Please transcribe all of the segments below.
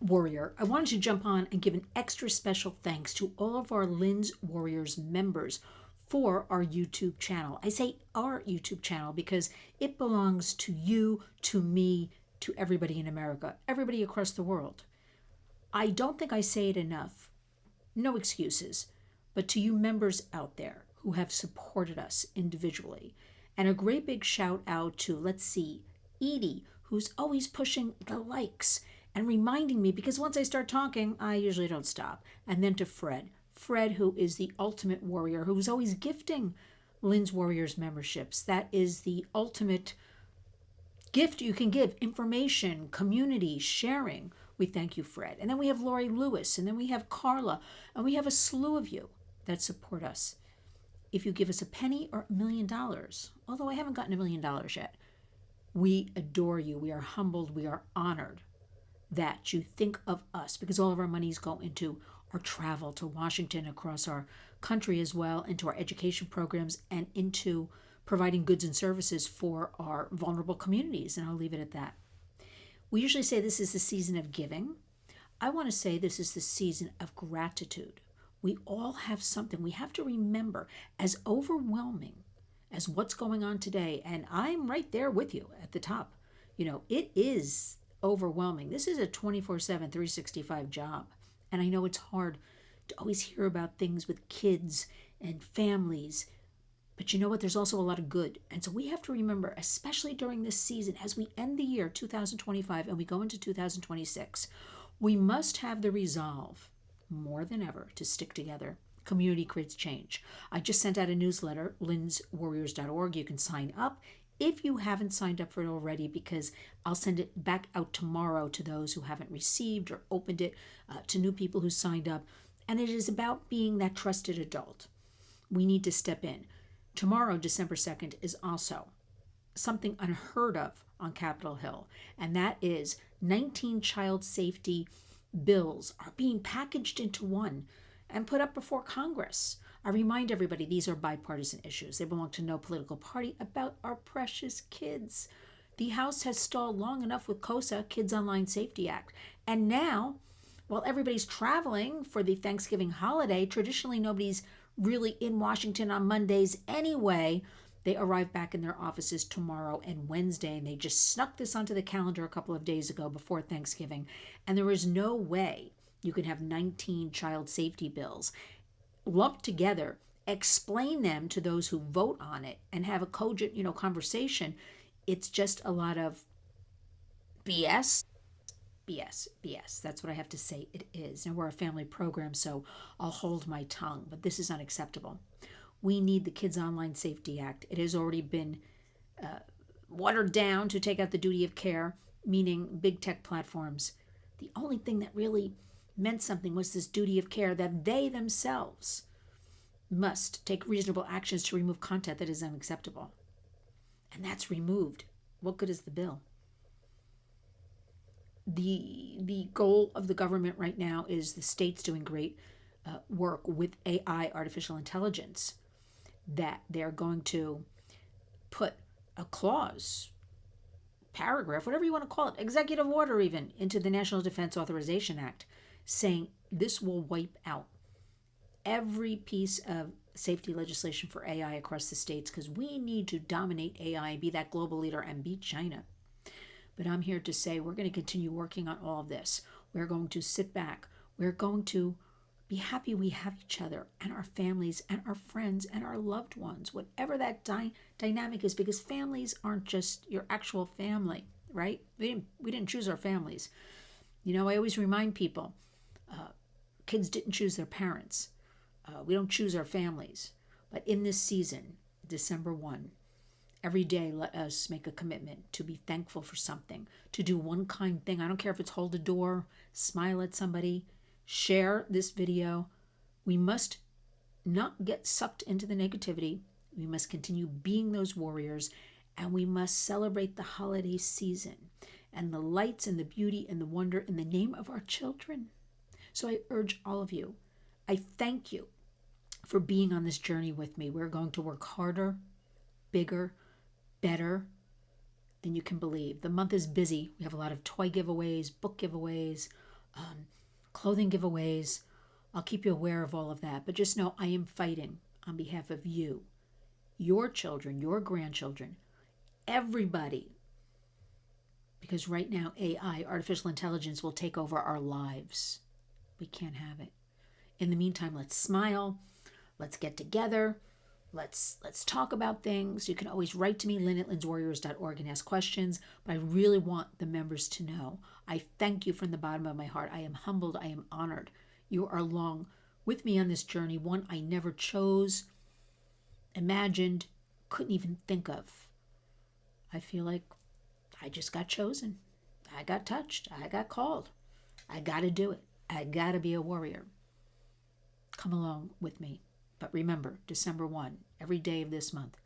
warrior, I wanted to jump on and give an extra special thanks to all of our Lynn's Warriors members for our YouTube channel. I say our YouTube channel because it belongs to you, to me, to everybody in America, everybody across the world. I don't think I say it enough. No excuses, but to you members out there who have supported us individually. And a great big shout out to, let's see, Edie, who's always pushing the likes and reminding me, because once I start talking, I usually don't stop. And then to Fred, who is the ultimate warrior, who's always gifting Lynn's Warriors memberships. That is the ultimate gift you can give: information, community, sharing. We thank you, Fred. And then we have Lori Lewis, and then we have Carla, and we have a slew of you that support us. If you give us a penny or $1 million, although I haven't gotten $1 million yet, we adore you. We are humbled. We are honored that you think of us, because all of our monies go into our travel to Washington, across our country as well, into our education programs, and into providing goods and services for our vulnerable communities. And I'll leave it at that. We usually say this is the season of giving. I want to say this is the season of gratitude. We all have something. We have to remember, as overwhelming as what's going on today, and I'm right there with you at the top, it is overwhelming. This is a 24/7, 365 job. And I know it's hard to always hear about things with kids and families. But you know what? There's also a lot of good. And so we have to remember, especially during this season, as we end the year 2025 and we go into 2026, we must have the resolve more than ever to stick together. Community creates change. I just sent out a newsletter, lynswarriors.org. You can sign up if you haven't signed up for it already, because I'll send it back out tomorrow to those who haven't received or opened it, to new people who signed up. And it is about being that trusted adult. We need to step in. Tomorrow, December 2nd, is also something unheard of on Capitol Hill, and that is 19 child safety bills are being packaged into one and put up before Congress. I remind everybody these are bipartisan issues. They belong to no political party, about our precious kids. The House has stalled long enough with KOSA, Kids Online Safety Act. And now, while everybody's traveling for the Thanksgiving holiday, traditionally nobody's really in Washington on Mondays anyway. They arrive back in their offices tomorrow and Wednesday, and they just snuck this onto the calendar a couple of days ago before Thanksgiving. And there is no way you can have 19 child safety bills lumped together, explain them to those who vote on it, and have a cogent, conversation. It's just a lot of BS. BS. That's what I have to say. It is. And we're a family program, so I'll hold my tongue. But this is unacceptable. We need the Kids Online Safety Act. It has already been watered down to take out the duty of care, meaning big tech platforms. The only thing that really meant something was this duty of care, that they themselves must take reasonable actions to remove content that is unacceptable. And that's removed. What good is the bill? The goal of the government right now is the states doing great work with AI, artificial intelligence, that they're going to put a clause, paragraph, whatever you want to call it, executive order even, into the National Defense Authorization Act, saying this will wipe out every piece of safety legislation for AI across the states, because we need to dominate AI and be that global leader and beat China. But I'm here to say we're going to continue working on all of this. We're going to sit back. We're going to be happy we have each other and our families and our friends and our loved ones, whatever that dynamic is, because families aren't just your actual family, right? We didn't choose our families. I always remind people, kids didn't choose their parents. We don't choose our families. But in this season, December 1, every day, let us make a commitment to be thankful for something, to do one kind thing. I don't care if it's hold a door, smile at somebody, share this video. We must not get sucked into the negativity. We must continue being those warriors, and we must celebrate the holiday season and the lights and the beauty and the wonder in the name of our children. So I urge all of you, I thank you for being on this journey with me. We're going to work harder, bigger, better than you can believe. The month is busy. We have a lot of toy giveaways, book giveaways, clothing giveaways. I'll keep you aware of all of that. But just know I am fighting on behalf of you, your children, your grandchildren, everybody. Because right now, AI, artificial intelligence, will take over our lives. We can't have it. In the meantime, let's smile. Let's get together. Let's talk about things. You can always write to me, lynn@lynswarriors.org, and ask questions. But I really want the members to know. I thank you from the bottom of my heart. I am humbled. I am honored. You are along with me on this journey, one I never chose, imagined, couldn't even think of. I feel like I just got chosen. I got touched. I got called. I got to do it. I got to be a warrior. Come along with me. But remember, December 1, every day of this month,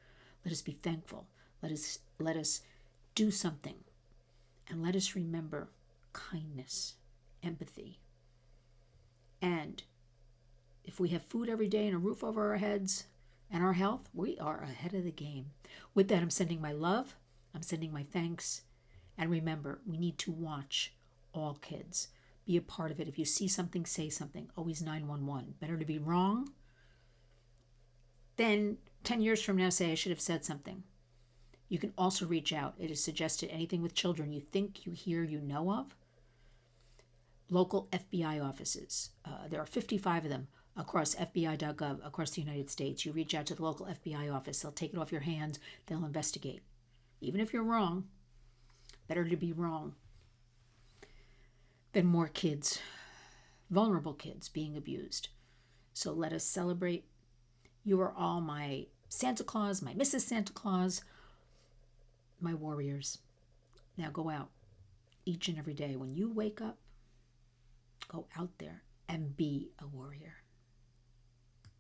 let us be thankful. Let us do something. And let us remember kindness, empathy. And if we have food every day and a roof over our heads and our health, we are ahead of the game. With that, I'm sending my love. I'm sending my thanks. And remember, we need to watch all kids. Be a part of it. If you see something, say something. Always 911. Better to be wrong than 10 years from now say I should have said something. You can also reach out. It is suggested anything with children you think, you hear, you know of. Local FBI offices. There are 55 of them across FBI.gov across the United States. You reach out to the local FBI office. They'll take it off your hands. They'll investigate. Even if you're wrong, better to be wrong than more kids, vulnerable kids, being abused. So let us celebrate. You are all my Santa Claus, my Mrs. Santa Claus, my warriors. Now go out each and every day. When you wake up, go out there and be a warrior.